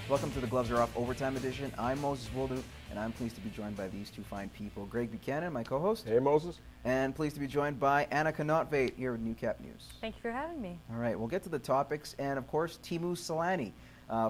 Welcome to the Gloves Are Off Overtime Edition. I'm Moses Woldu, and I'm pleased to be joined by these two fine people. Greg Buchanan, my co-host. Hey, Moses. And pleased to be joined by Anika Nottveit here with New Cap News. Thank you for having me. All right, we'll get to the topics, and of course, Teemu Selanne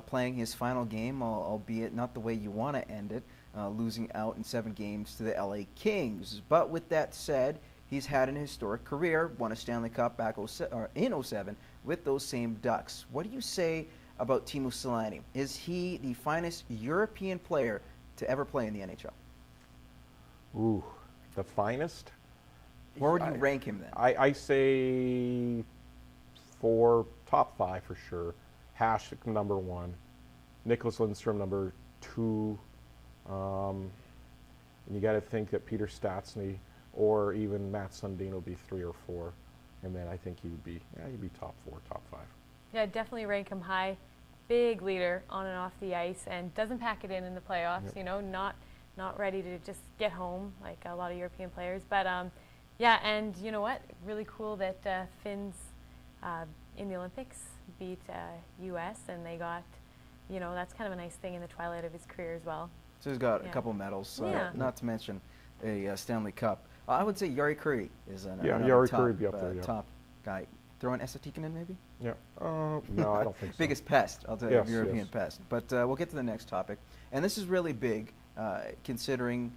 playing his final game, albeit not the way you want to end it, losing out in 7 games to the LA Kings. But with that said, he's had an historic career, won a Stanley Cup back in 2007 with those same Ducks. What do you say about Teemu Selanne? Is he the finest European player to ever play in the NHL? Ooh, the finest? Where would you rank him then? I say top 5 for sure. Handshakes number 1, Nicklas Lidstrom number 2, and you got to think that Peter Stastny or even Matt Sundin will be 3 or 4, and then I think he'd be top 4, top 5. Yeah, definitely rank him high. Big leader on and off the ice, and doesn't pack it in the playoffs. Yep. You know, not ready to just get home like a lot of European players. But yeah, and you know what? Really cool that Finns in the Olympics beat U.S. and they got, you know, that's kind of a nice thing in the twilight of his career as well. So he's got a couple medals, Yeah. not to mention a Stanley Cup. I would say Jari Kurri is another Jari top, Kurri would be up there, yeah. top guy. Throw in Esa Tikkanen maybe? Yeah. No, I don't think so. Biggest pest, I'll tell you, Yes, European yes. pest. But we'll get to the next topic. And this is really big, considering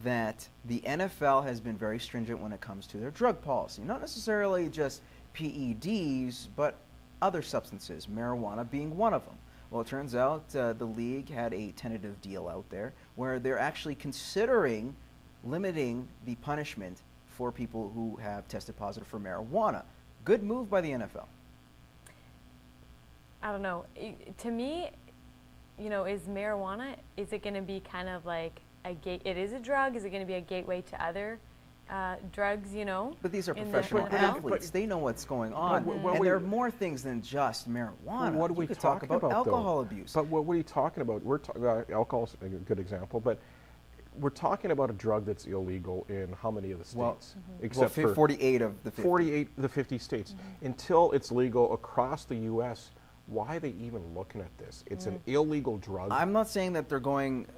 that the NFL has been very stringent when it comes to their drug policy. Not necessarily just PEDs, but other substances, marijuana being one of them. Well, it turns out the league had a tentative deal out there where they're actually considering limiting the punishment for people who have tested positive for marijuana. Good move by the NFL. I don't know. To me, you know, is marijuana, is it going to be kind of like it is a drug? Is it going to be a gateway to other drugs, you know? But these are in the professional NFL? athletes. They know what's going on. But And there are more things than just marijuana. What are we you could talking talk about about, alcohol though? abuse. But what are you talking about? We're alcohol's a good example, but we're talking about a drug that's illegal in how many of the states? Well, Except for 48 of the 50. 48 of the 50 states. Until it's legal across the U.S., why are they even looking at this? It's an illegal drug. I'm not saying that they're going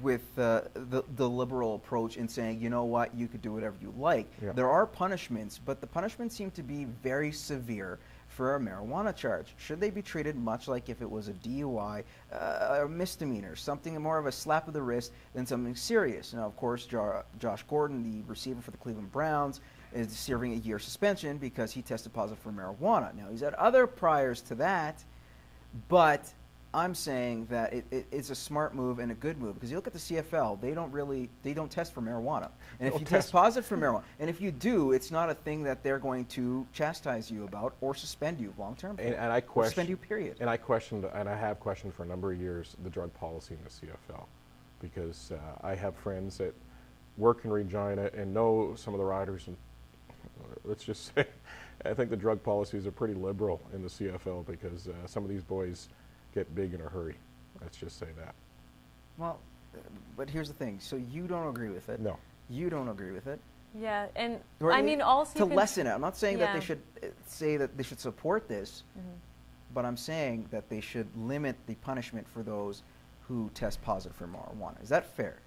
with the liberal approach and saying, you know what, you could do whatever you like. Yeah. There are punishments, but the punishments seem to be very severe for a marijuana charge. Should they be treated much like if it was a DUI, a misdemeanor, something more of a slap of the wrist than something serious? Now, of course, Josh Gordon, the receiver for the Cleveland Browns, is serving a year suspension because he tested positive for marijuana. Now, he's had other priors to that, but I'm saying that it's a smart move and a good move because you look at the CFL, they don't test for marijuana. And if you test positive for marijuana, and if you do, it's not a thing that they're going to chastise you about or suspend you long term. And I question, suspend you, period. And I have questioned for a number of years the drug policy in the CFL because I have friends that work in Regina and know some of the riders, and let's just say I think the drug policies are pretty liberal in the CFL because some of these boys get big in a hurry. Let's just say that. Well, but here's the thing. So you don't agree with it. No. You don't agree with it. Yeah, and Or I mean also to lessen it. I'm not saying that they Yeah. should say that they should support this, but I'm saying that they should limit the punishment for those who test positive for marijuana. Is that fair?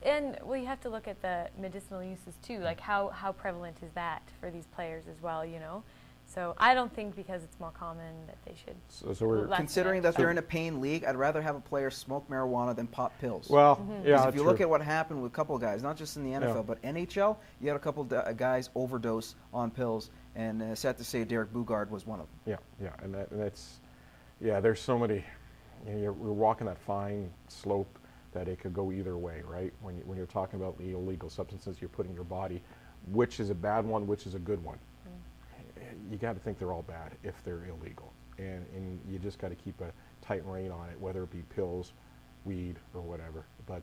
And well, you have to look at the medicinal uses too. Like how prevalent is that for these players as well? You know, so I don't think because it's more common that they should. So we're lessen Considering it. that they're in a pain league, I'd rather have a player smoke marijuana than pop pills. well, yeah. Because if you true. look at what happened with a couple of guys, not just in the NFL, Yeah. but NHL, you had a couple guys overdose on pills, and sad to say, Derek Bugard was one of them. Yeah, and that's there's so many. You know, we're walking that fine slope that it could go either way, right? When you're talking about the illegal substances you're putting in your body, which is a bad one, which is a good one. You got to think they're all bad if they're illegal, and you just got to keep a tight rein on it, whether it be pills, weed, or whatever. But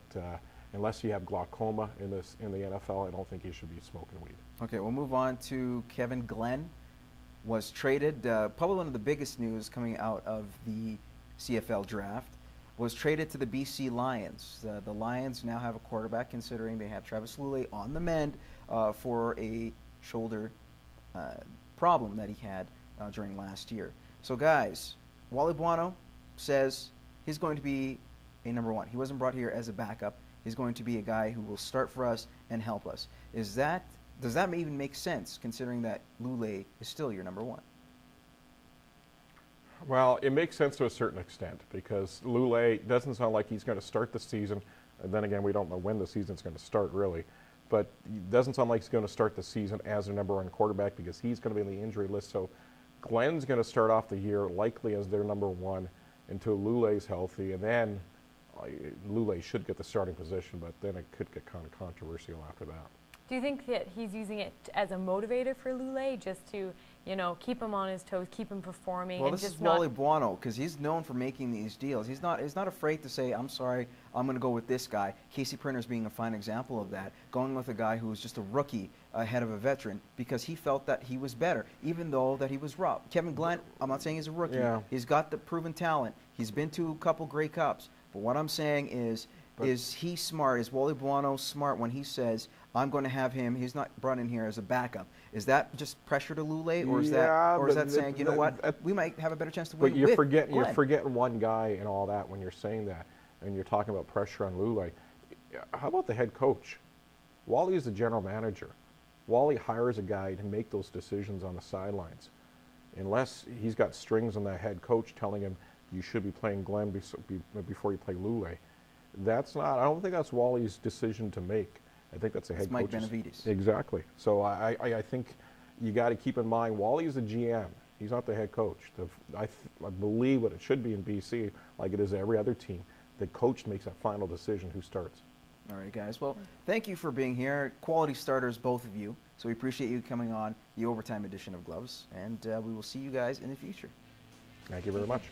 unless you have glaucoma in the NFL, I don't think you should be smoking weed. Okay, we'll move on to Kevin Glenn. Was traded, probably one of the biggest news coming out of the CFL draft, was traded to the BC Lions. The Lions now have a quarterback, considering they have Travis Lulay on the mend for a shoulder problem that he had during last year. So guys, Wally Buono says he's going to be a number one. He wasn't brought here as a backup. He's going to be a guy who will start for us and help us. Does that even make sense, considering that Lule is still your number one? Well, it makes sense to a certain extent because Lule doesn't sound like he's going to start the season. And then again, we don't know when the season's going to start, really. But it doesn't sound like he's going to start the season as their number one quarterback because he's going to be on the injury list. So Glenn's going to start off the year likely as their number one until Lule's healthy. And then Lule should get the starting position, but then it could get kind of controversial after that. Do you think that he's using it as a motivator for Lule, just to, keep him on his toes, keep him performing? Well, and this just is Wally Buono, because he's known for making these deals. He's not afraid to say, I'm sorry, I'm going to go with this guy. Casey Printer's being a fine example of that, going with a guy who was just a rookie ahead of a veteran because he felt that he was better, even though that he was rough. Kevin Glenn, I'm not saying he's a rookie. Yeah. He's got the proven talent. He's been to a couple Grey Cups. But what I'm saying is he smart? Is Wally Buono smart when he says, I'm going to have him, he's not brought in here as a backup? Is that just pressure to Lule, or is that saying, you know what, we might have a better chance to win? But you're forgetting one guy and all that when you're saying that, and you're talking about pressure on Lule. How about the head coach? Wally is the general manager. Wally hires a guy to make those decisions on the sidelines. Unless he's got strings on that head coach telling him you should be playing Glenn before you play Lule. I don't think that's Wally's decision to make. I think that's a head coach. Mike Benavides. Exactly. So I think you got to keep in mind, Wally's the GM. He's not the head coach. I believe what it should be in BC, like it is every other team, the coach makes that final decision who starts. All right, guys. Well, thank you for being here. Quality starters, both of you. So we appreciate you coming on the overtime edition of Gloves, and we will see you guys in the future. Thank you very much.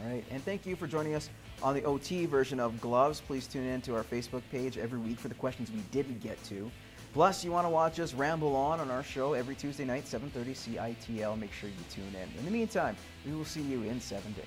All right, and thank you for joining us on the OT version of Gloves. Please tune in to our Facebook page every week for the questions we didn't get to. Plus, you want to watch us ramble on our show every Tuesday night, 7:30 CITL. Make sure you tune in. In the meantime, we will see you in 7 days.